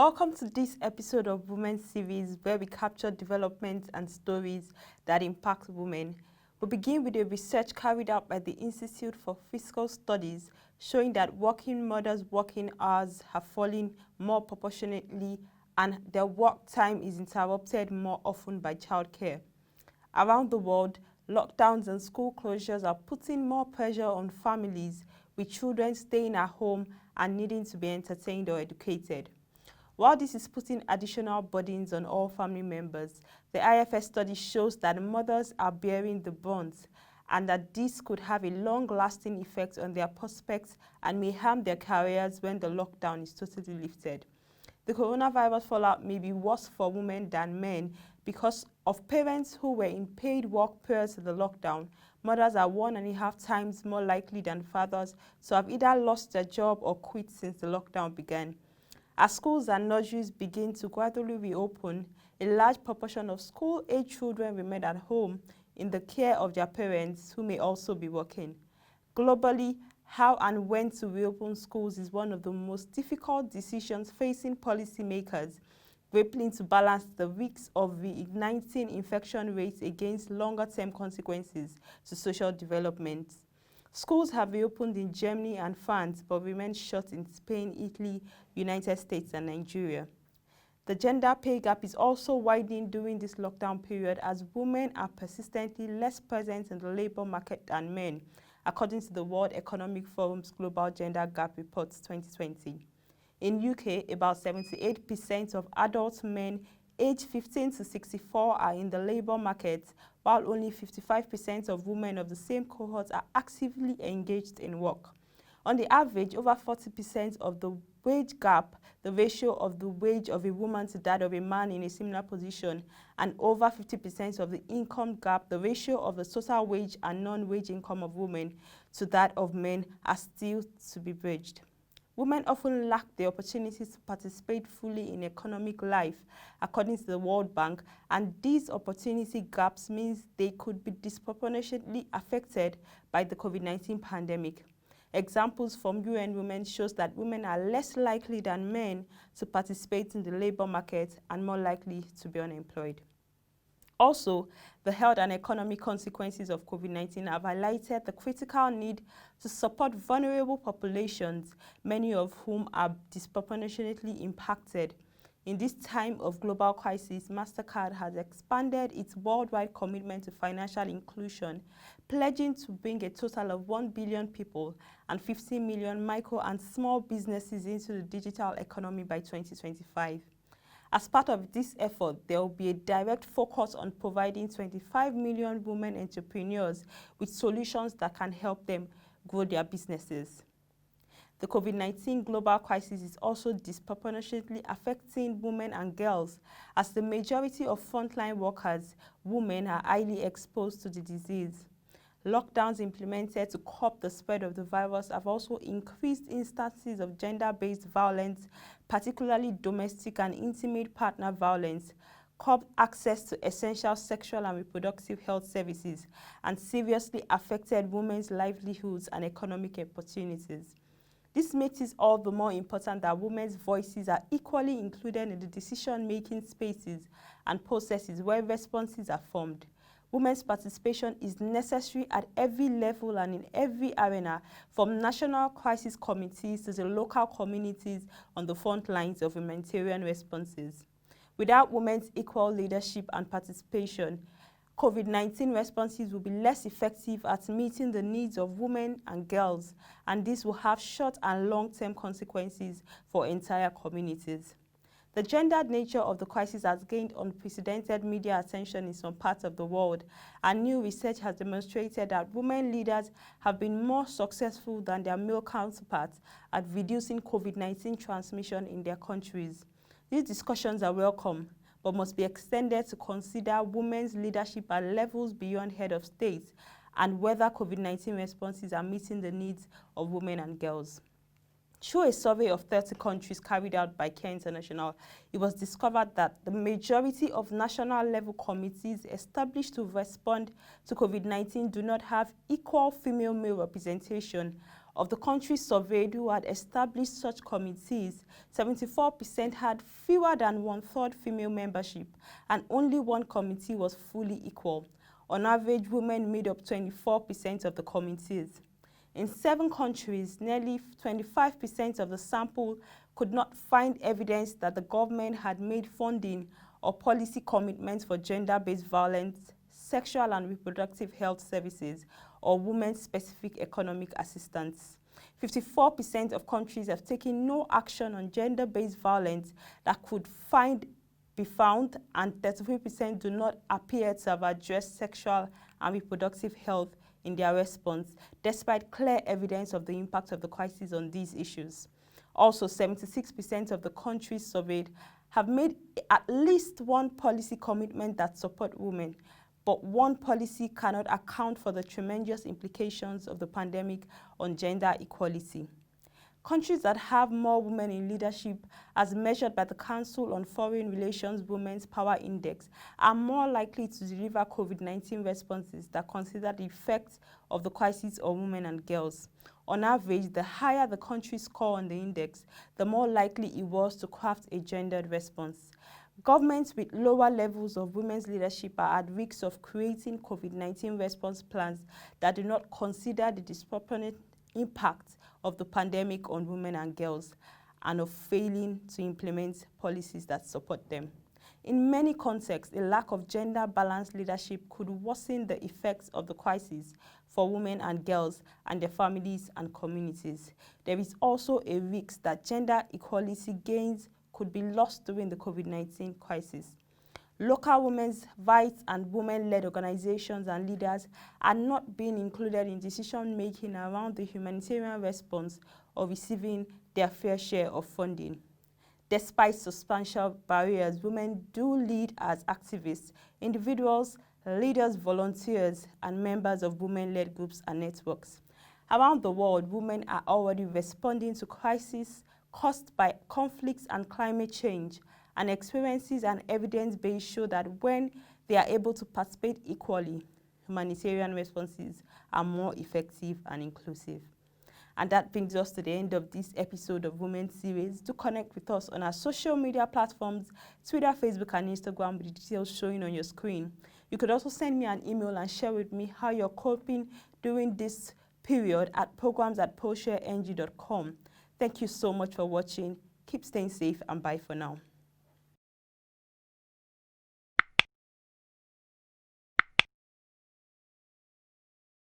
Welcome to this episode of Women's Series, where we capture developments and stories that impact women. We begin with a research carried out by the Institute for Fiscal Studies showing that working mothers' working hours have fallen more proportionately and their work time is interrupted more often by childcare. Around the world, lockdowns and school closures are putting more pressure on families, with children staying at home and needing to be entertained or educated. While this is putting additional burdens on all family members, the IFS study shows that mothers are bearing the brunt and that this could have a long-lasting effect on their prospects and may harm their careers when the lockdown is totally lifted. The coronavirus fallout may be worse for women than men because of parents who were in paid work prior to the lockdown. Mothers are 1.5 times more likely than fathers to have either lost their job or quit since the lockdown began. As schools and nurseries begin to gradually reopen, a large proportion of school-age children remain at home in the care of their parents who may also be working. Globally, how and when to reopen schools is one of the most difficult decisions facing policymakers, grappling to balance the risks of reigniting infection rates against longer-term consequences to social development. Schools have reopened in Germany and France, but remain shut in Spain, Italy, United States, and Nigeria. The gender pay gap is also widening during this lockdown period as women are persistently less present in the labor market than men, according to the World Economic Forum's Global Gender Gap Report 2020. In UK, about 78% of adult men aged 15 to 64 are in the labor market, while only 55% of women of the same cohort are actively engaged in work. On the average, over 40% of the wage gap, the ratio of the wage of a woman to that of a man in a similar position, and over 50% of the income gap, the ratio of the total wage and non-wage income of women to that of men, are still to be bridged. Women often lack the opportunities to participate fully in economic life, according to the World Bank, and these opportunity gaps means they could be disproportionately affected by the COVID-19 pandemic. Examples from UN Women shows that women are less likely than men to participate in the labor market and more likely to be unemployed. Also, the health and economic consequences of COVID-19 have highlighted the critical need to support vulnerable populations, many of whom are disproportionately impacted. In this time of global crisis, MasterCard has expanded its worldwide commitment to financial inclusion, pledging to bring a total of 1 billion people and 50 million micro and small businesses into the digital economy by 2025. As part of this effort, there will be a direct focus on providing 25 million women entrepreneurs with solutions that can help them grow their businesses. The COVID-19 global crisis is also disproportionately affecting women and girls, as the majority of frontline workers, women, are highly exposed to the disease. Lockdowns implemented to curb the spread of the virus have also increased instances of gender-based violence, particularly domestic and intimate partner violence, curbed access to essential sexual and reproductive health services, and seriously affected women's livelihoods and economic opportunities. This makes it all the more important that women's voices are equally included in the decision-making spaces and processes where responses are formed. Women's participation is necessary at every level and in every arena, from national crisis committees to the local communities on the front lines of humanitarian responses. Without women's equal leadership and participation, COVID-19 responses will be less effective at meeting the needs of women and girls, and this will have short and long-term consequences for entire communities. The gendered nature of the crisis has gained unprecedented media attention in some parts of the world, and new research has demonstrated that women leaders have been more successful than their male counterparts at reducing COVID-19 transmission in their countries. These discussions are welcome, but must be extended to consider women's leadership at levels beyond head of state and whether COVID-19 responses are meeting the needs of women and girls. Through a survey of 30 countries carried out by Care International, it was discovered that the majority of national-level committees established to respond to COVID-19 do not have equal female-male representation. Of the countries surveyed who had established such committees, 74% had fewer than one-third female membership, and only one committee was fully equal. On average, women made up 24% of the committees. In 7 countries, nearly 25% of the sample could not find evidence that the government had made funding or policy commitments for gender-based violence, sexual and reproductive health services, or women-specific economic assistance. 54% of countries have taken no action on gender-based violence that could be found, and 33% do not appear to have addressed sexual and reproductive health in their response, despite clear evidence of the impact of the crisis on these issues. Also, 76% of the countries surveyed have made at least one policy commitment that support women, but one policy cannot account for the tremendous implications of the pandemic on gender equality. Countries that have more women in leadership, as measured by the Council on Foreign Relations Women's Power Index, are more likely to deliver COVID-19 responses that consider the effects of the crisis on women and girls. On average, the higher the country's score on the index, the more likely it was to craft a gendered response. Governments with lower levels of women's leadership are at risk of creating COVID-19 response plans that do not consider the disproportionate impact of the pandemic on women and girls, and of failing to implement policies that support them. In many contexts, a lack of gender-balanced leadership could worsen the effects of the crisis for women and girls and their families and communities. There is also a risk that gender equality gains could be lost during the COVID-19 crisis. Local women's rights and women-led organizations and leaders are not being included in decision-making around the humanitarian response or receiving their fair share of funding. Despite substantial barriers, women do lead as activists, individuals, leaders, volunteers, and members of women-led groups and networks. Around the world, women are already responding to crises caused by conflicts and climate change, and experiences and evidence-based show that when they are able to participate equally, humanitarian responses are more effective and inclusive. And that brings us to the end of this episode of Women's Series. Do connect with us on our social media platforms, Twitter, Facebook, and Instagram, with the details showing on your screen. You could also send me an email and share with me how you're coping during this period at programs@poshareng.com. Thank you so much for watching. Keep staying safe, and bye for now.